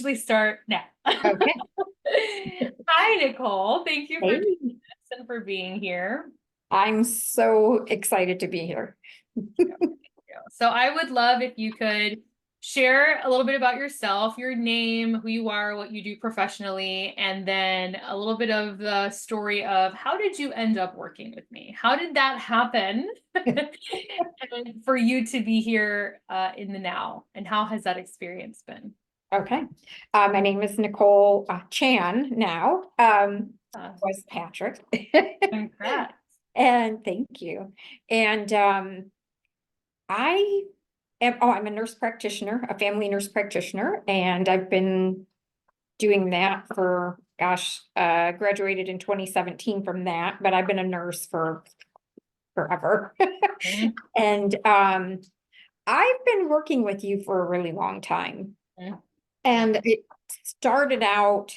officially start now. Okay. Hi, Nichole. Thank you for Hey, doing this and for being here. I'm so excited to be here. So I would love if you could share a little bit about yourself, your name, who you are, what you do professionally, and then a little bit of the story of how did you end up working with me? How did that happen? And for you to be here in the now, and how has that experience been? Okay. My name is Nichole Chan now, was Patrick. Congrats. And thank you. And I'm a nurse practitioner, a family nurse practitioner, and I've been doing that for, graduated in 2017 from that, but I've been a nurse for forever. Mhm. And I've been working with you for a really long time. Mhm. And it started out,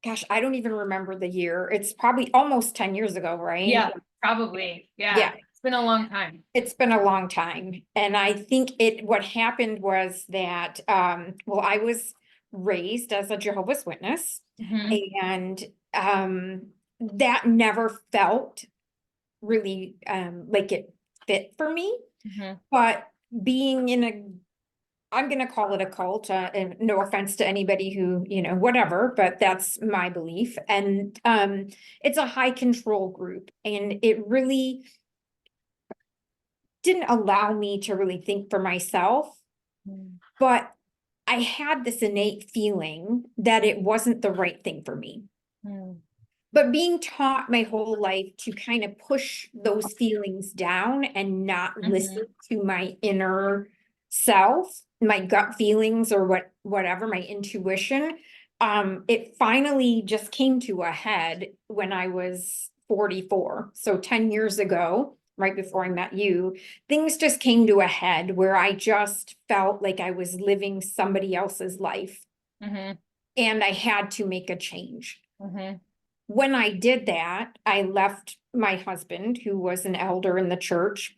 gosh, I don't even remember the year. It's probably almost 10 years ago, right? Yeah, probably. Yeah, Yeah, it's been a long time. it's been a long time. And I think what happened was that, well, I was raised as a Jehovah's Witness, Mhm. and that never felt really like it fit for me. Mhm. But being in I'm going to call it a cult, and no offense to anybody who, whatever, but that's my belief. And it's a high control group, and it really didn't allow me to really think for myself. Mhm. But I had this innate feeling that it wasn't the right thing for me. Mhm. But being taught my whole life to kind of push those feelings down and not listen Mhm. to my inner self, my gut feelings, or whatever, my intuition, it finally just came to a head when I was 44. So 10 years ago, right before I met you, things just came to a head where I just felt like I was living somebody else's life, Mhm. and I had to make a change. Mhm. When I did that, I left my husband, who was an elder in the church,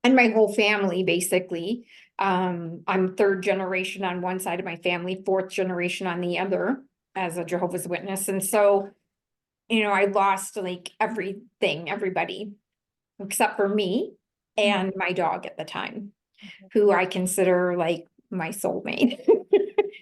and my whole family, basically. I'm third generation on one side of my family, fourth generation on the other, as a Jehovah's Witness. And so, I lost like everything, everybody, except for me and my dog at the time, who I consider like my soulmate.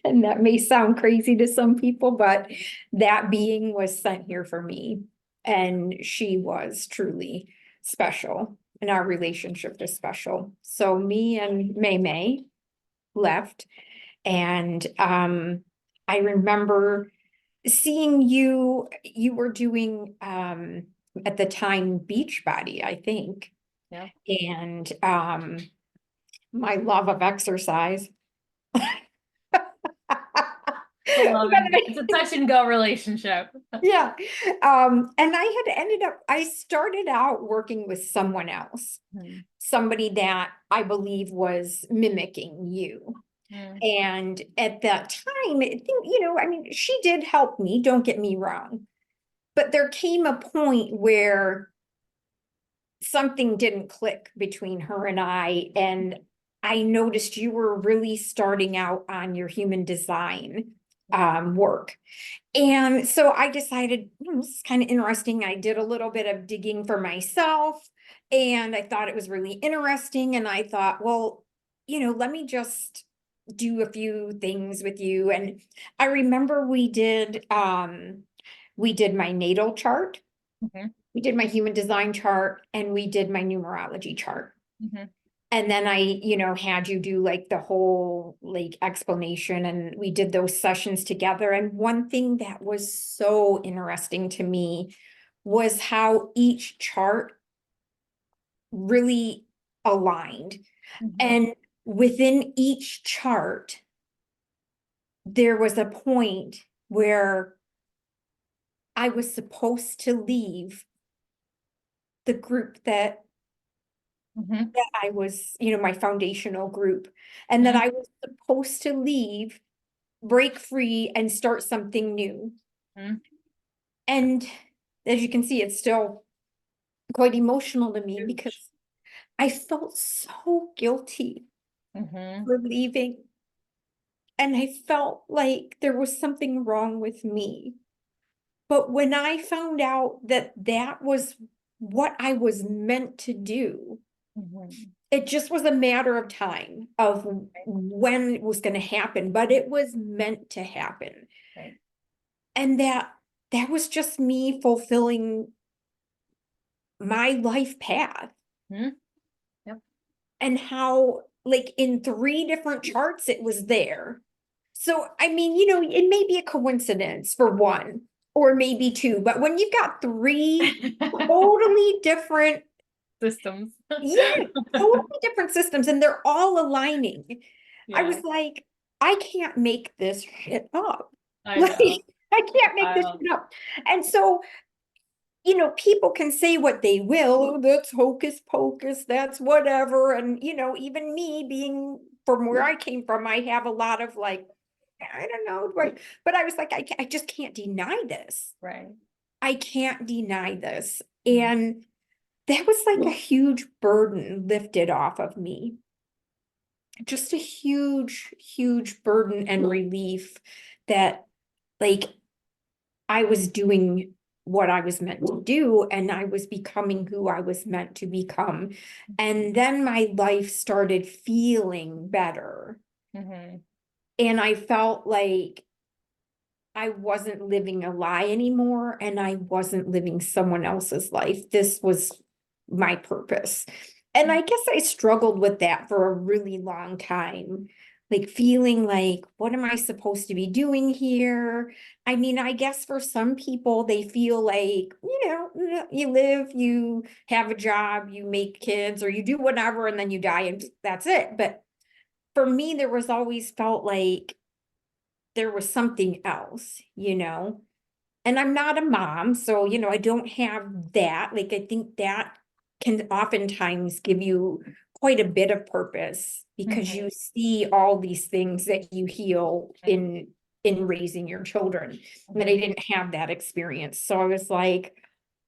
And that may sound crazy to some people, but that being was sent here for me. And she was truly special. And our relationship is special. So me and May left. And I remember seeing you were doing at the time Beachbody, I think. Yeah. And my love of exercise. A love and it's a touch and go relationship. Yeah. And I started out working with someone else, Mhm. somebody that I believe was mimicking you. Mhm. And at that time, I think, I mean, she did help me, don't get me wrong. But there came a point where something didn't click between her and and I noticed you were really starting out on your human design work. And so I decided, this is kind of interesting. I did a little bit of digging for myself, and I thought it was really interesting. And I thought, well, let me just do a few things with you. And I remember we did my natal chart, Mhm. we did my human design chart, and we did my numerology chart. Mhm. And then I, had you do like the whole like explanation, and we did those sessions together. And one thing that was so interesting to me was how each chart really aligned. Mhm. And within each chart, there was a point where I was supposed to leave the group Mhm. that I was, my foundational group, and that Mhm. I was supposed to leave, break free, and start something new. Mhm. And as you can see, it's still quite emotional to me Huge. because I felt so guilty Mhm. for leaving. and I felt like there was something wrong with me. But when I found out that that was what I was meant to do, Mhm. it just was a matter of time of Right. when it was going to happen, but it was meant to happen. Right. And that was just me fulfilling my life path. Mhm. Yep. And how, like, in 3 different charts it was there. So I mean, it may be a coincidence for one or maybe two, but when you've got 3 totally different, Systems. yeah, totally different systems and they're all aligning, I was Yeah, like, I can't make this shit up. I Like, know. I It's can't make this wild. shit up. And so, people can say what they will, "Oh, that's hocus pocus, that's whatever." And, even me being from where I came from, I have a lot of like, I don't know, right? But I was like, I just can't deny this. Right. I can't deny this. Mhm. And that was like a huge burden lifted off of me. Just a huge, huge burden and relief that, like, I was doing what I was meant to do and I was becoming who I was meant to become. And then my life started feeling better. Mhm. And I felt like I wasn't living a lie anymore and I wasn't living someone else's life. This was my purpose. And I guess I struggled with that for a really long time, like feeling like, what am I supposed to be doing here? I mean, I guess for some people, they feel like, you live, you have a job, you make kids, or you do whatever, and then you die, and that's it. But for me, there was always felt like there was something else. And I'm not a mom, so, I don't have that. Like, I think that can oftentimes give you quite a bit of purpose because Mhm. you see all these things that you heal in raising your children. And I Mhm. didn't have that experience. So I was like,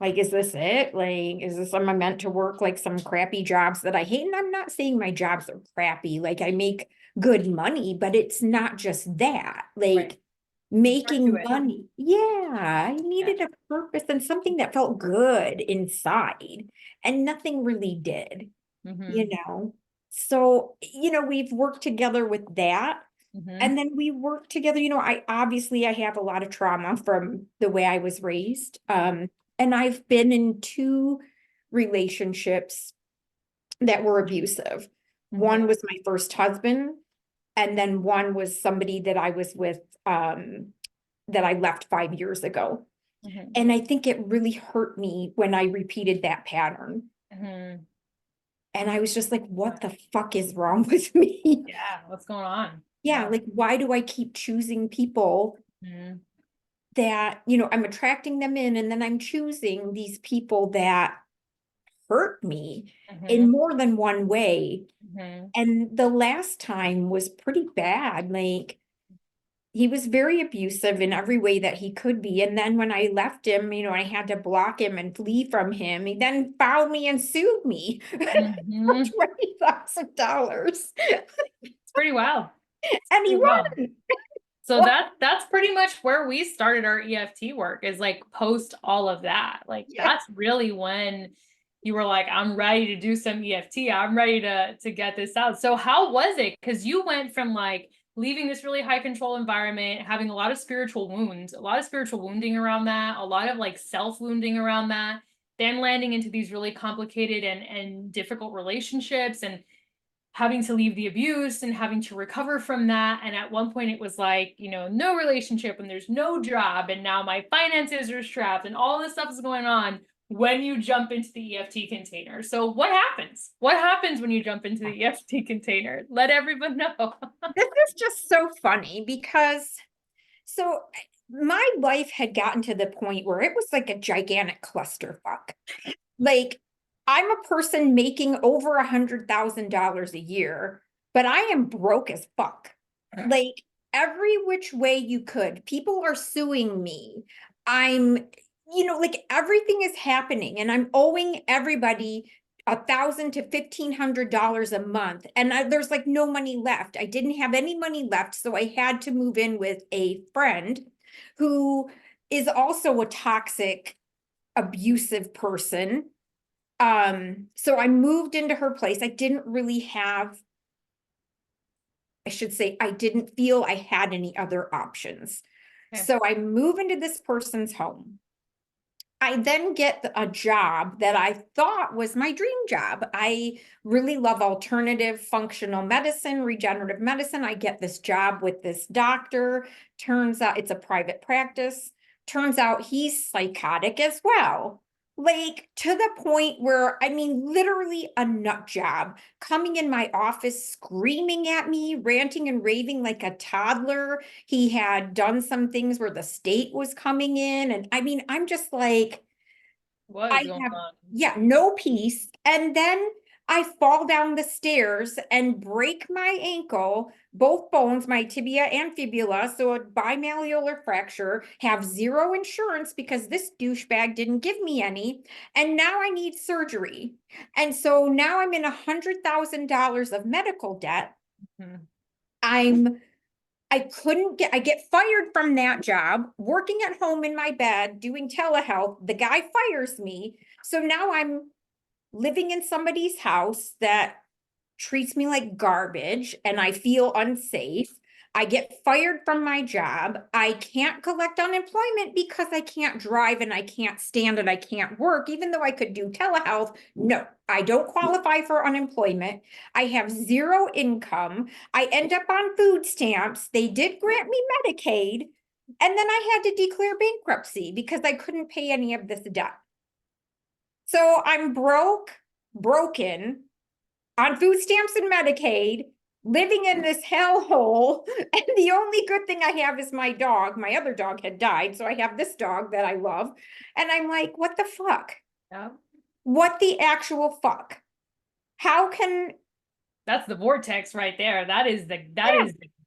is this it? Like, am I meant to work like some crappy jobs that I hate? And I'm not saying my jobs are crappy. Like, I make good money, but it's not just that. Right. Like, There's more to making it. money. Yeah, I Yeah. needed a purpose and something that felt good inside, and nothing really did, you Mhm. know? So, we've worked together with that. Mhm. And then we work together, I have a lot of trauma from the way I was raised. And I've been in 2 relationships that were abusive. Mhm. One was my first husband, and then one was somebody that I was with, that I left 5 years ago. Mhm. And I think it really hurt me when I repeated that pattern. Mhm. And I was just like, what the fuck is wrong with me? Yeah. What's going on? Yeah, Yeah. like, why do I keep choosing people Mhm. that, I'm attracting them in, and then I'm choosing these people that hurt me in Mhm. more than one way. Mhm. And the last time was pretty bad. Like, he was very abusive in every way that he could be. And then when I left him, I had to block him and flee from him. He then found me and sued me for Mhm. $20,000. It's pretty wild. It's And he pretty wild. won. So Well, that's pretty much where we started our EFT work, is like post all of that. Like yeah. that's really when you were like, I'm ready to do some EFT. I'm ready to get this out. So how was it? Because you went from like leaving this really high control environment, having a lot of spiritual wounds, a lot of spiritual wounding around that, a lot of like self wounding around that, then landing into these really complicated and difficult relationships and having to leave the abuse and having to recover from that. And at one point it was like, no relationship and there's no job. And now my finances are strapped and all this stuff is going on when you jump into the EFT container. So what happens? What happens when you jump into the EFT container? Let everyone know. This is just so funny because so my life had gotten to the point where it was like a gigantic clusterfuck. Like, I'm a person making over $100,000 a year, but I am broke as fuck. Like, every which way you could. People are suing me. I'm, like, everything is happening and I'm owing everybody $1,000 to $1,500 a month. And there's like no money left. I didn't have any money left. So I had to move in with a friend who is also a toxic, abusive person. So I moved into her place. I didn't really have, I should say, I didn't feel I had any other options. Okay. So I move into this person's home. I then get a job that I thought was my dream job. I really love alternative functional medicine, regenerative medicine. I get this job with this doctor. Turns out it's a private practice. Turns out he's psychotic as well. Like to the point where, I mean, literally a nut job, coming in my office, screaming at me, ranting and raving like a toddler. He had done some things where the state was coming in. And I mean, I'm just like, What is I going have, on? yeah, no peace. And then I fall down the stairs and break my ankle, both bones, my tibia and fibula. So a bimalleolar fracture, have zero insurance because this douchebag didn't give me any. And now I need surgery. And so now I'm in $100,000 of medical debt. Mhm. I get fired from that job, working at home in my bed, doing telehealth. The guy fires me. So now I'm living in somebody's house that treats me like garbage and I feel unsafe. I get fired from my job. I can't collect unemployment because I can't drive and I can't stand it. I can't work, even though I could do telehealth. No, I don't qualify for unemployment. I have zero income. I end up on food stamps. They did grant me Medicaid. And then I had to declare bankruptcy because I couldn't pay any of this debt. So I'm broken on food stamps and Medicaid, living in this hellhole. And the only good thing I have is my dog. My other dog had died. So I have this dog that I love. And I'm like, what the fuck? Yeah. What the actual fuck? How can, That's the vortex right there. yeah, Is the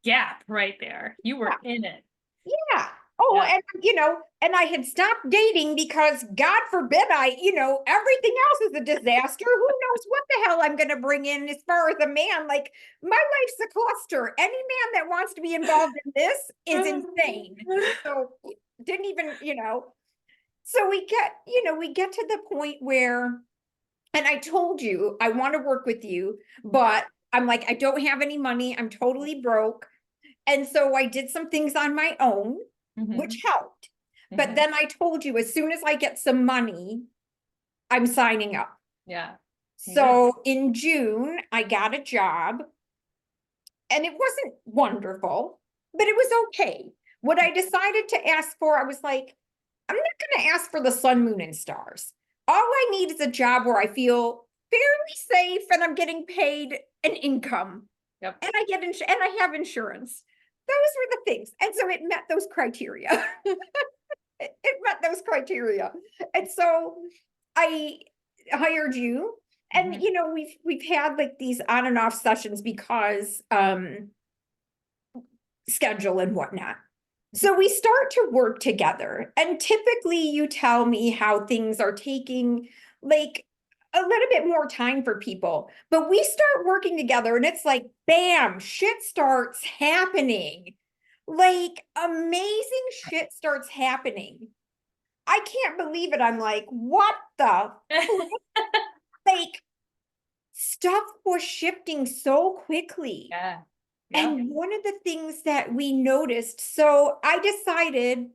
gap right there. You were in it. yeah. Oh, Yeah. and and I had stopped dating because God forbid everything else is a disaster. Who knows what the hell I'm going to bring in as far as a man? Like my life's a cluster. Any man that wants to be involved in this is insane. So didn't even. So we get to the point where, and I told you, I want to work with you, but I'm like, I don't have any money. I'm totally broke. And so I did some things on my own, which helped. But then I told you, as soon as I get some money, I'm signing up. Yeah. So in June, I got a job and it wasn't wonderful, but it was okay. What I decided to ask for, I was like, I'm not going to ask for the sun, moon, and stars. All I need is a job where I feel fairly safe and I'm getting paid an income. Yep. And and I have insurance. Those were the things. And so it met those criteria. It met those criteria. And so I hired you. And we've had like these on and off sessions because schedule and whatnot. So we start to work together. And typically you tell me how things are taking like a little bit more time for people. But we start working together and it's like, bam, shit starts happening. Like amazing shit starts happening. I can't believe it. I'm like, what the like stuff was shifting so quickly. Yeah. Yeah. And one of the things that we noticed, so I decided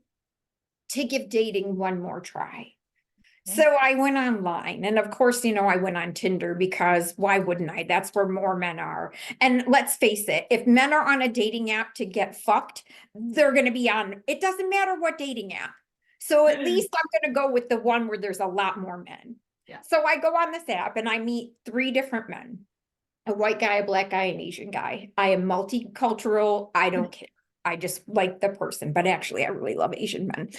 to give dating one more try. So I went online and of course, I went on Tinder because why wouldn't I? That's where more men are. And let's face it, if men are on a dating app to get fucked, they're going to be on, it doesn't matter what dating app. So at least I'm going to go with the one where there's a lot more men. Yeah. So I go on this app and I meet 3 different men, a white guy, a black guy, an Asian guy. I am multicultural. I don't care. I just like the person, but actually I really love Asian men.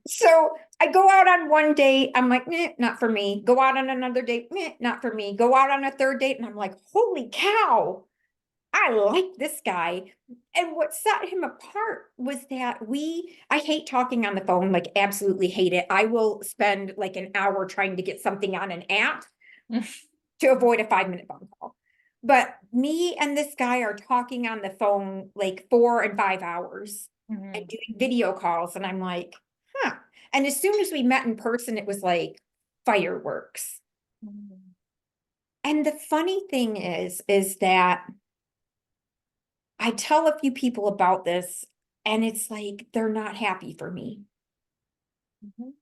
So I go out on one date. I'm like, not for me. Go out on another date. Not for me. Go out on a third date. And I'm like, holy cow, I like this guy. And what set him apart was that I hate talking on the phone, like absolutely hate it. I will spend like an hour trying to get something on an app. to avoid a 5-minute phone call. But me and this guy are talking on the phone like 4 and 5 hours and Mhm. doing video calls. And I'm like, huh. And as soon as we met in person, it was like fireworks. Mhm. And the funny thing is that I tell a few people about this and it's like, they're not happy for me. Mhm.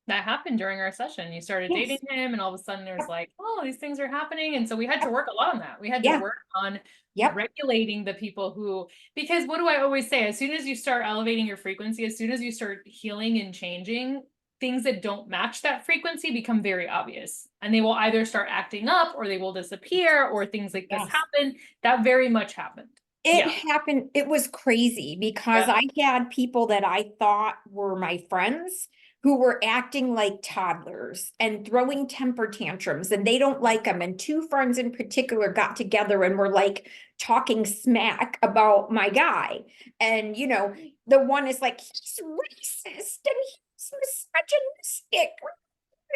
That happened during our session. You started dating Yes. him, and all of a sudden there's Yep. like, oh, these things are happening. And so we had to work a lot on that. We had to Yeah. work on Yep. regulating the people who, because what do I always say? As soon as you start elevating your frequency, as soon as you start healing and changing, things that don't match that frequency become very obvious. And they will either start acting up or they will disappear or things like this Yes. happen. That very much happened. It Yeah. happened, it was crazy because Yep. I had people that I thought were my friends who were acting like toddlers and throwing temper tantrums, and they don't like them. And two friends in particular got together and were like talking smack about my guy. And, the one is like, he's racist and he's misogynistic.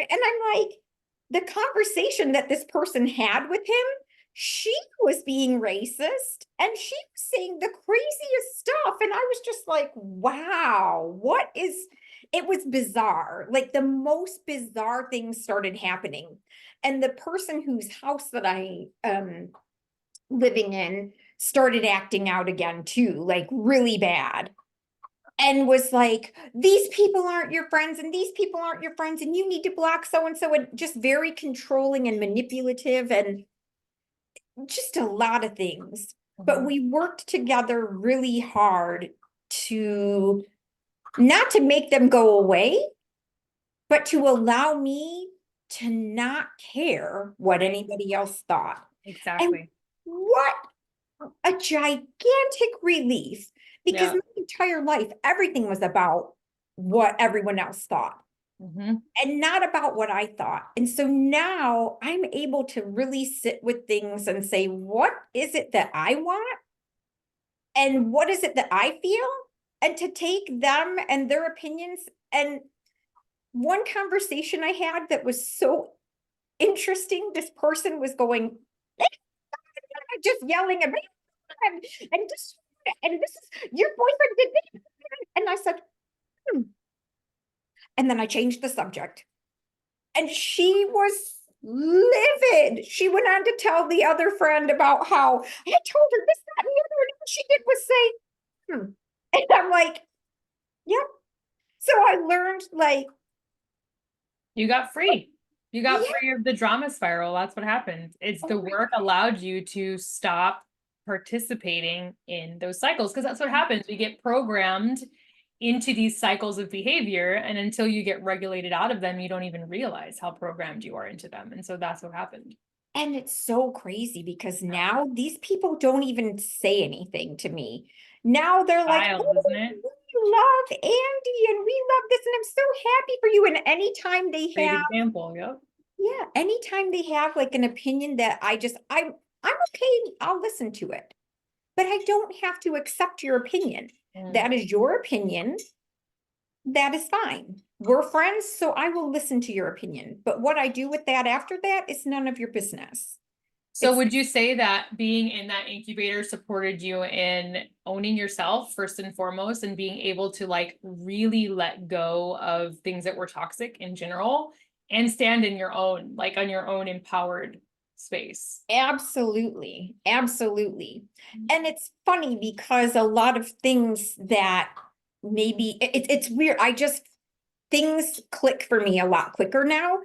And I'm like, the conversation that this person had with him, she was being racist and she was saying the craziest stuff. And I was just like, wow, it was bizarre. Like the most bizarre things started happening. And the person whose house that I living in started acting out again too, like really bad, and was like, these people aren't your friends and these people aren't your friends and you need to block so and so, and just very controlling and manipulative and just a lot of things. But Mhm. we worked together really hard to not to make them go away, but to allow me to not care what Right. anybody else thought. And Exactly. what a gigantic relief, because Yeah. my entire life, everything was about what everyone else thought Hmm. and not about what I thought. And so now I'm able to really sit with things and say, what is it that I want? And what is it that I feel? And to take them and their opinions. And one conversation I had that was so interesting, this person was going, just yelling at me, and this, and this is your boyfriend did this. And I said, hmm. And then I changed the subject. And she was livid. She went on to tell the other friend about how I had told her this, that, and the other. And what she did was say, hmm. And I'm like, yep. So I learned, like, You got free. You got yeah, free of the drama spiral. That's what happened. It's the oh work allowed you to stop participating in those cycles because that's what my, happens. We get programmed into these cycles of behavior, and until you get regulated out of them, you don't even realize how programmed you are into them. And so that's what happened. and it's so crazy because now these people don't even say anything to me. Now they're like, Wild, oh, isn't it? we love Andy and we love this, and I'm so happy for you. And anytime they Great have, example. Yep. yeah, anytime they have like an opinion that I'm okay, I'll listen to it. But I don't have to accept your opinion. Mm. That is your opinion. That is fine. We're friends, so I will listen to your opinion. But what I do with that after that is none of your business. So It's would you say that being in that incubator supported you in owning yourself first and foremost and being able to like really let go of things that were toxic in general and stand in your own, like on your own empowered space? absolutely, absolutely. And it's funny because a lot of things that maybe it's weird. Things click for me a lot quicker now.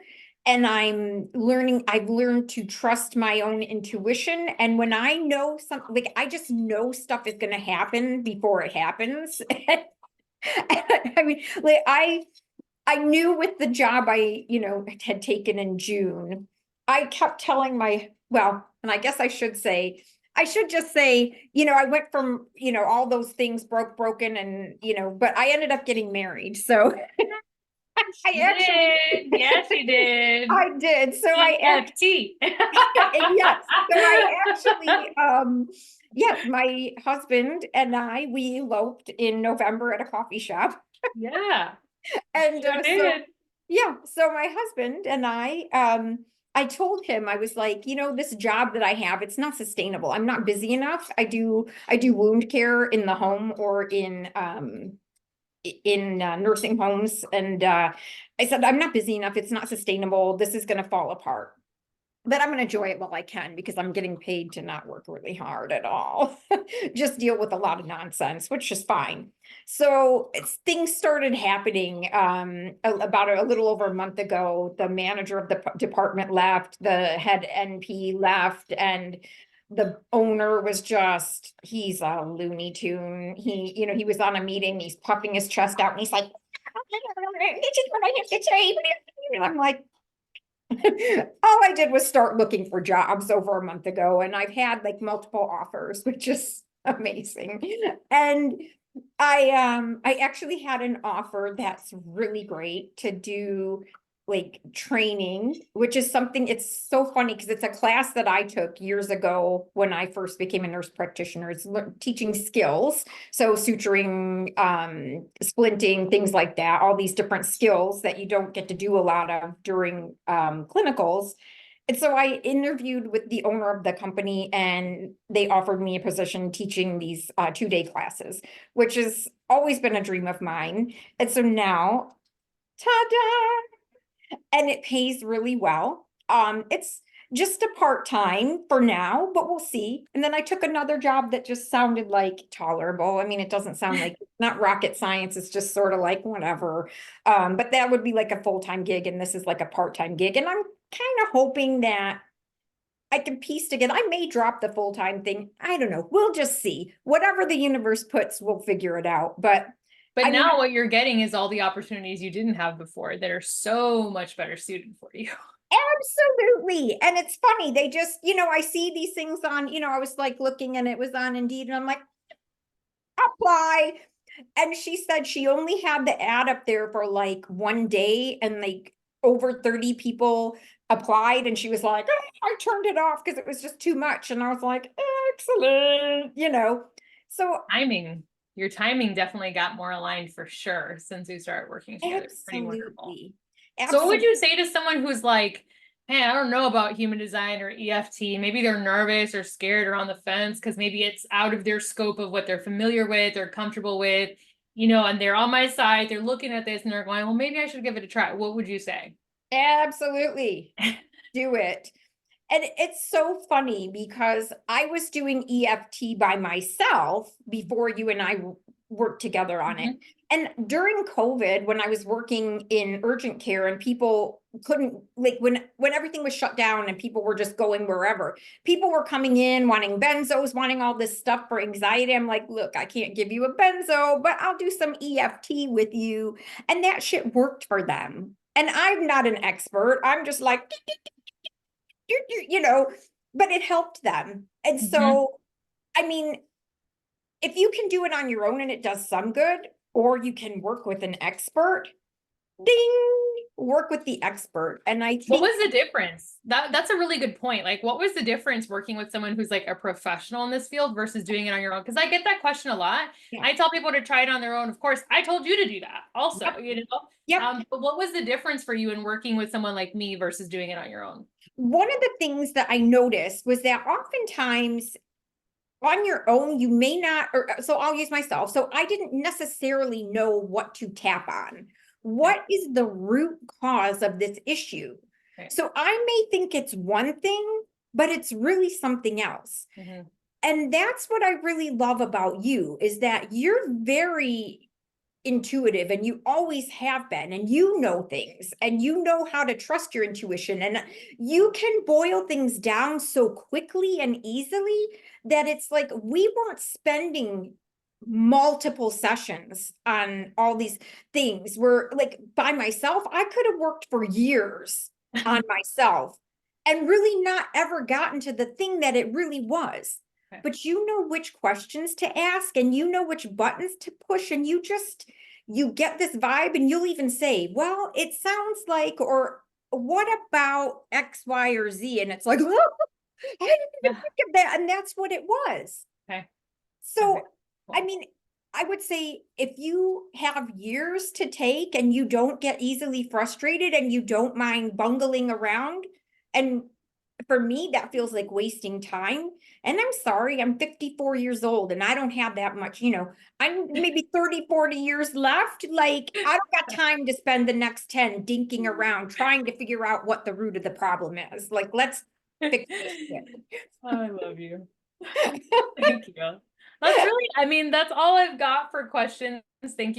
And I've learned to trust my own intuition. And when I know something, like I just know stuff is going to happen before it happens. I mean, like I knew with the job had taken in June, I kept telling and I guess I should just say, I went from, all those things broken and, but I ended up getting married. So I You actually, did. Yes, you did. I did. So EFT. yes, so I actually, yes, my husband and we eloped in November at a coffee shop. Yeah, And you so did. yeah, so my husband and I told him, I was like, this job that I have, it's not sustainable. I'm not busy enough. I do wound care in the home or in nursing homes. And I said, I'm not busy enough. It's not sustainable. This is going to fall apart. But I'm going to enjoy it while I can because I'm getting paid to not work really hard at all. Just deal with a lot of nonsense, which is fine. So things started happening about a little over a month ago. The manager of the department left, the head NP left, and the owner was he's a Looney Tune. He was on a meeting, he's puffing his chest out and he's like, this is what I have to say. And I'm like, all I did was start looking for jobs over a month ago, and I've had like multiple offers, which is amazing. And I actually had an offer that's really great to do like training, which is something, it's so funny because it's a class that I took years ago when I first became a nurse practitioner. It's teaching skills. So suturing, splinting, things like that, all these different skills that you don't get to do a lot of during clinicals. And so I interviewed with the owner of the company and they offered me a position teaching these 2-day classes, which has always been a dream of mine. And so now, ta-da! And it pays really well. It's just a part-time for now, but we'll see. And then I took another job that just sounded like tolerable. I mean, it doesn't sound like not rocket science. It's just sort of like whatever. But that would be like a full-time gig, and this is like a part-time gig. And I'm kind of hoping that I can piece together. I may drop the full-time thing. I don't know. We'll just see. Whatever the universe puts, we'll figure it out. But But I mean, now what you're getting is all the opportunities you didn't have before that are so much better suited for you. absolutely. And it's funny. They just, I see these things on, I was like looking and it was on Indeed and I'm like, apply. And she said she only had the ad up there for like one day and like over 30 people applied. And she was like, oh, I turned it off because it was just too much. And I was like, excellent. So Your timing definitely got more aligned for sure since we started working together. It's pretty wonderful. absolutely. So what would Absolutely. you say to someone who's like, man, I don't know about human design or EFT. Maybe they're nervous or scared or on the fence because maybe it's out of their scope of what they're familiar with or comfortable with, and they're on my side, they're looking at this and they're going, well, maybe I should give it a try. What would you say? Absolutely. Do it. And it's so funny because I was doing EFT by myself before you and I worked together on it. And during COVID, when I was working in urgent care and people couldn't, like when everything was shut down and people were just going wherever, people were coming in wanting benzos, wanting all this stuff for anxiety. I'm like, look, I can't give you a benzo, but I'll do some EFT with you. And that shit worked for them. And I'm not an expert. I'm just like, but it helped them. And so, I mean, if you can do it on your own and it does some good, or you can work with an expert, ding, work with the expert. And I What think, was the difference? That's a really good point. Like, what was the difference working with someone who's like a professional in this field versus doing it on your own? Because I get that question a lot. yeah. I tell people to try it on their own. Of course, I told you to do that also, Yep. But what was the difference for you in working with someone like me versus doing it on your own? One of the things that I noticed was that oftentimes on your own, you may not, or so I'll use myself. So I didn't necessarily know what to tap on. What is the root cause of this issue? Okay. So I may think it's one thing, but it's really something else. And that's what I really love about you is that you're very intuitive and you always have been, and you know things and you know how to trust your intuition, and you can boil things down so quickly and easily that it's like we weren't spending multiple sessions on all these things. Where like by myself, I could have worked for years on myself and really not ever gotten to the thing that it really was. Okay. But you know which questions to ask and you know which buttons to push, and you get this vibe and you'll even say, well, it sounds like, or what about X, Y, or Z? And it's like, oh, I didn't even think of that. And that's what it was. Okay. So, Okay. Cool. I mean, I would say if you have years to take and you don't get easily frustrated and you don't mind bungling around And for me, that feels like wasting time. And I'm sorry, I'm 54 years old and I don't have that much, I'm maybe 30, 40 years left. Like, I don't got time to spend the next 10 dinking around trying to figure out what the root of the problem is. Like, let's fix this I love you. Thank you. That's really, I mean, that's all I've got for questions. Thank you